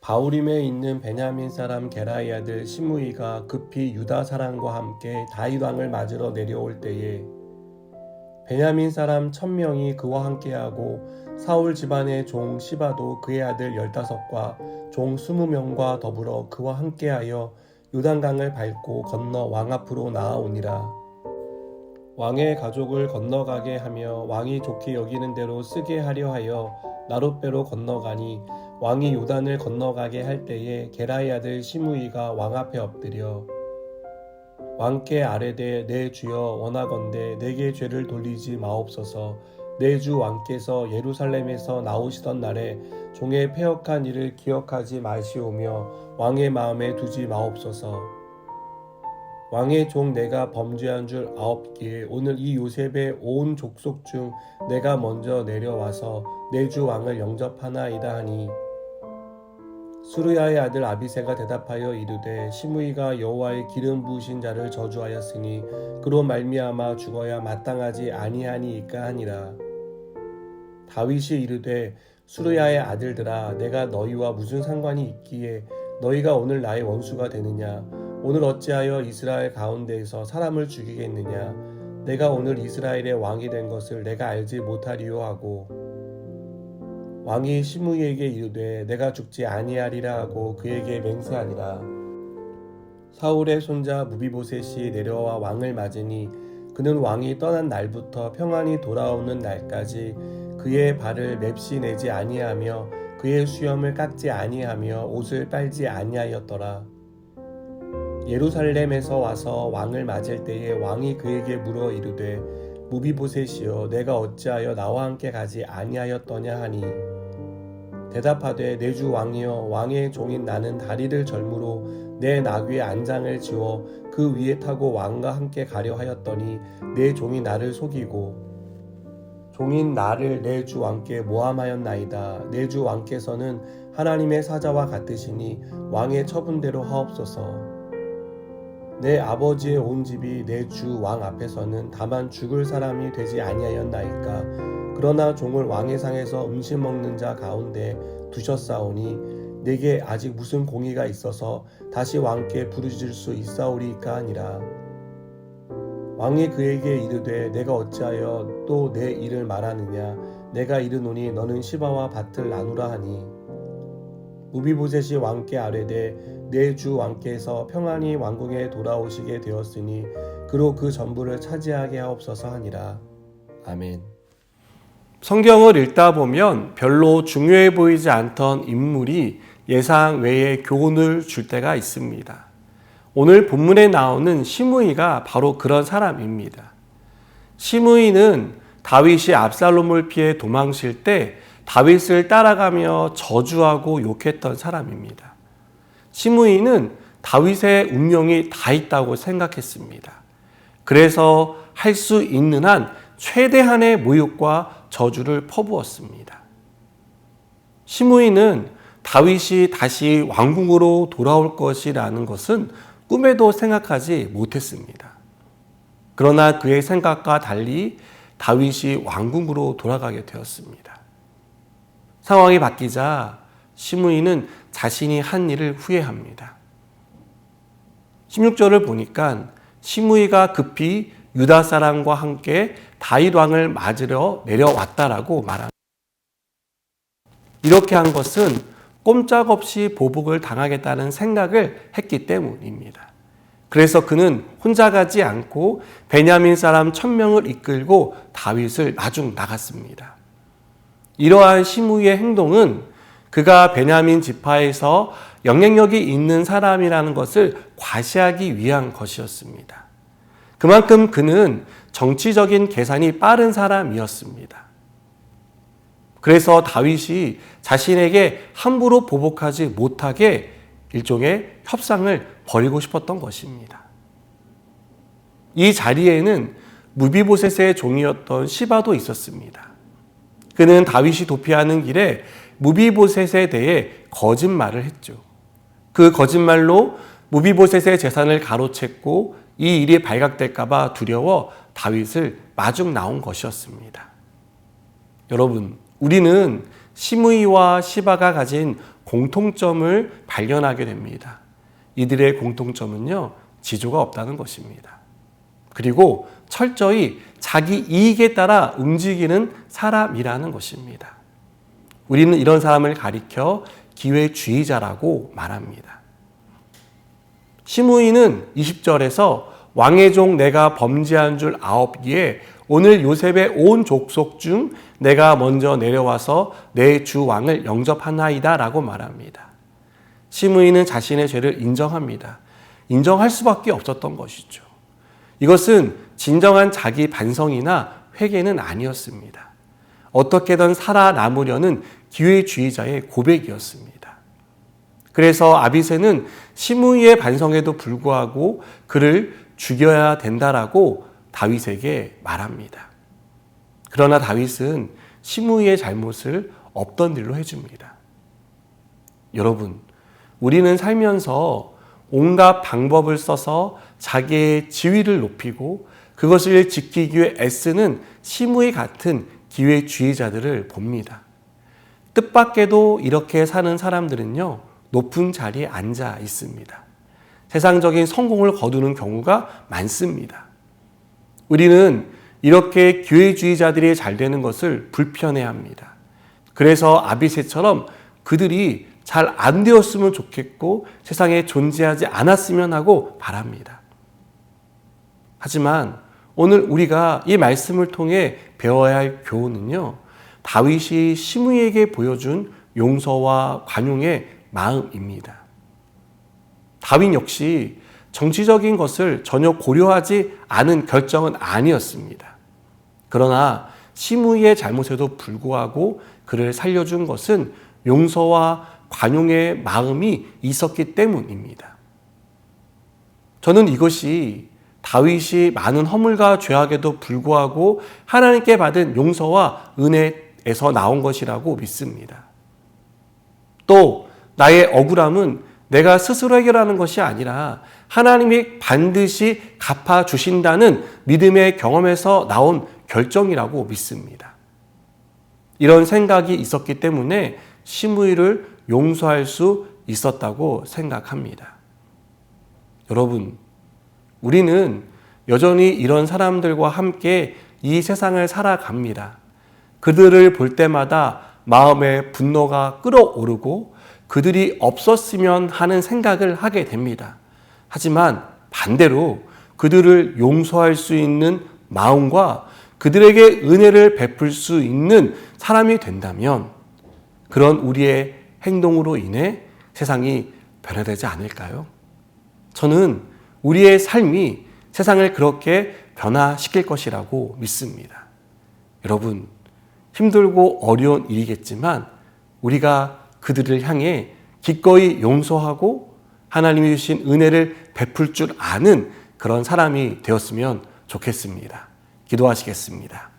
바후림에 있는 베냐민 사람 게라의 아들 시므이가 급히 유다 사람과 함께 다윗 왕을 맞으러 내려올 때에 베냐민 사람 1000명이 그와 함께하고 사울 집안의 종 시바도 그의 아들 15과 종 20명과 더불어 그와 함께하여 요단강을 밟고 건너 왕 앞으로 나아오니라. 왕의 가족을 건너가게 하며 왕이 좋게 여기는 대로 쓰게 하려 하여 나룻배로 건너가니 왕이 요단을 건너가게 할 때에 게라의 아들 시므이가 왕 앞에 엎드려 왕께 아뢰되 내 주여 원하건대 내게 죄를 돌리지 마옵소서. 내 주 왕께서 예루살렘에서 나오시던 날에 종의 패역한 일을 기억하지 마시오며 왕의 마음에 두지 마옵소서. 왕의 종 내가 범죄한 줄 아옵기에 오늘 이 요셉의 온 족속 중 내가 먼저 내려와서 내 주 왕을 영접하나이다 하니 수르야의 아들 아비새가 대답하여 이르되 시므이가 여호와의 기름 부으신 자를 저주하였으니 그로 말미암아 죽어야 마땅하지 아니하니이까 하니라. 다윗이 이르되 수르야의 아들들아 내가 너희와 무슨 상관이 있기에 너희가 오늘 나의 원수가 되느냐. 오늘 어찌하여 이스라엘 가운데에서 사람을 죽이겠느냐. 내가 오늘 이스라엘의 왕이 된 것을 내가 알지 못하리요 하고 왕이 시므이에게 이르되 내가 죽지 아니하리라 하고 그에게 맹세하니라. 사울의 손자 무비보셋이 내려와 왕을 맞으니 그는 왕이 떠난 날부터 평안히 돌아오는 날까지 그의 발을 맵시 내지 아니하며 그의 수염을 깎지 아니하며 옷을 빨지 아니하였더라. 예루살렘에서 와서 왕을 맞을 때에 왕이 그에게 물어 이르되 무비보셋이여 내가 어찌하여 나와 함께 가지 아니하였더냐 하니 대답하되 내 주 왕이여 왕의 종인 나는 다리를 절므로 내 나귀의 안장을 지워 그 위에 타고 왕과 함께 가려 하였더니 내 종이 나를 속이고 종인 나를 내 주 왕께 모함하였나이다. 내 주 왕께서는 하나님의 사자와 같으시니 왕의 처분대로 하옵소서. 내 아버지의 온 집이 내 주 왕 앞에서는 다만 죽을 사람이 되지 아니하였나이까. 그러나 종을 왕의 상에서 음식 먹는 자 가운데 두셨사오니 내게 아직 무슨 공의가 있어서 다시 왕께 부르실 수 있사오리이까 하니라. 왕이 그에게 이르되 내가 어찌하여 또 내 일을 말하느냐. 내가 이르노니 너는 시바와 밭을 나누라 하니 무비보셋이 왕께 아뢰되 내 주 왕께서 평안히 왕궁에 돌아오시게 되었으니 그로 그 전부를 차지하게 하옵소서 하니라. 아멘. 성경을 읽다 보면 별로 중요해 보이지 않던 인물이 예상 외에 교훈을 줄 때가 있습니다. 오늘 본문에 나오는 시므이가 바로 그런 사람입니다. 시므이는 다윗이 압살롬을 피해 도망칠 때 다윗을 따라가며 저주하고 욕했던 사람입니다. 시므이는 다윗의 운명이 다 있다고 생각했습니다. 그래서 할 수 있는 한 최대한의 모욕과 저주를 퍼부었습니다. 시므이는 다윗이 다시 왕궁으로 돌아올 것이라는 것은 꿈에도 생각하지 못했습니다. 그러나 그의 생각과 달리 다윗이 왕궁으로 돌아가게 되었습니다. 상황이 바뀌자 시므이는 자신이 한 일을 후회합니다. 16절을 보니까 시므이가 급히 유다 사람과 함께 다윗 왕을 맞으러 내려왔다라고 말합니다. 이렇게 한 것은 꼼짝없이 보복을 당하겠다는 생각을 했기 때문입니다. 그래서 그는 혼자 가지 않고 베냐민 사람 1000명을 이끌고 다윗을 마중 나갔습니다. 이러한 시므이의 행동은 그가 베냐민 지파에서 영향력이 있는 사람이라는 것을 과시하기 위한 것이었습니다. 그만큼 그는 정치적인 계산이 빠른 사람이었습니다. 그래서 다윗이 자신에게 함부로 보복하지 못하게 일종의 협상을 벌이고 싶었던 것입니다. 이 자리에는 무비보셋의 종이었던 시바도 있었습니다. 그는 다윗이 도피하는 길에 무비보셋에 대해 거짓말을 했죠. 그 거짓말로 무비보셋의 재산을 가로챘고 이 일이 발각될까 봐 두려워 다윗을 마중 나온 것이었습니다. 여러분, 우리는 시므이와 시바가 가진 공통점을 발견하게 됩니다. 이들의 공통점은요, 지조가 없다는 것입니다. 그리고 철저히 자기 이익에 따라 움직이는 사람이라는 것입니다. 우리는 이런 사람을 가리켜 기회주의자라고 말합니다. 시므이는 20절에서 왕의 종 내가 범죄한 줄 아옵기에 오늘 요셉의 온 족속 중 내가 먼저 내려와서 내 주 왕을 영접하나이다 라고 말합니다. 시므이는 자신의 죄를 인정합니다. 인정할 수밖에 없었던 것이죠. 이것은 진정한 자기 반성이나 회개는 아니었습니다. 어떻게든 살아남으려는 기회주의자의 고백이었습니다. 그래서 아비새는 시므이의 반성에도 불구하고 그를 죽여야 된다라고 다윗에게 말합니다. 그러나 다윗은 시므이의 잘못을 없던 일로 해줍니다. 여러분, 우리는 살면서 온갖 방법을 써서 자기의 지위를 높이고 그것을 지키기 위해 애쓰는 시므이 같은 기회주의자들을 봅니다. 뜻밖에도 이렇게 사는 사람들은요, 높은 자리에 앉아 있습니다. 세상적인 성공을 거두는 경우가 많습니다. 우리는 이렇게 기회주의자들이 잘 되는 것을 불편해합니다. 그래서 아비새처럼 그들이 잘 안 되었으면 좋겠고 세상에 존재하지 않았으면 하고 바랍니다. 하지만 오늘 우리가 이 말씀을 통해 배워야 할 교훈은요, 다윗이 시므이에게 보여준 용서와 관용의 마음입니다. 다윗 역시 정치적인 것을 전혀 고려하지 않은 결정은 아니었습니다. 그러나 시므이의 잘못에도 불구하고 그를 살려준 것은 용서와 관용의 마음이 있었기 때문입니다. 저는 이것이 다윗이 많은 허물과 죄악에도 불구하고 하나님께 받은 용서와 은혜에서 나온 것이라고 믿습니다. 또 나의 억울함은 내가 스스로 해결하는 것이 아니라 하나님이 반드시 갚아주신다는 믿음의 경험에서 나온 결정이라고 믿습니다. 이런 생각이 있었기 때문에 시므이를 용서할 수 있었다고 생각합니다. 여러분, 우리는 여전히 이런 사람들과 함께 이 세상을 살아갑니다. 그들을 볼 때마다 마음에 분노가 끓어오르고 그들이 없었으면 하는 생각을 하게 됩니다. 하지만 반대로 그들을 용서할 수 있는 마음과 그들에게 은혜를 베풀 수 있는 사람이 된다면 그런 우리의 행동으로 인해 세상이 변화되지 않을까요? 저는 우리의 삶이 세상을 그렇게 변화시킬 것이라고 믿습니다. 여러분, 힘들고 어려운 일이겠지만 우리가 그들을 향해 기꺼이 용서하고 하나님이 주신 은혜를 베풀 줄 아는 그런 사람이 되었으면 좋겠습니다. 기도하시겠습니다.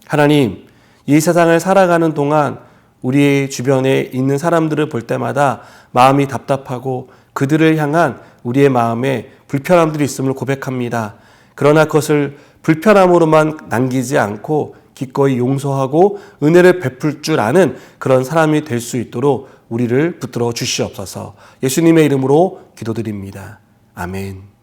하나님, 이 세상을 살아가는 동안 우리 주변에 있는 사람들을 볼 때마다 마음이 답답하고 그들을 향한 우리의 마음에 불편함들이 있음을 고백합니다. 그러나 그것을 불편함으로만 남기지 않고 기꺼이 용서하고 은혜를 베풀 줄 아는 그런 사람이 될 수 있도록 우리를 붙들어 주시옵소서. 예수님의 이름으로 기도드립니다. 아멘.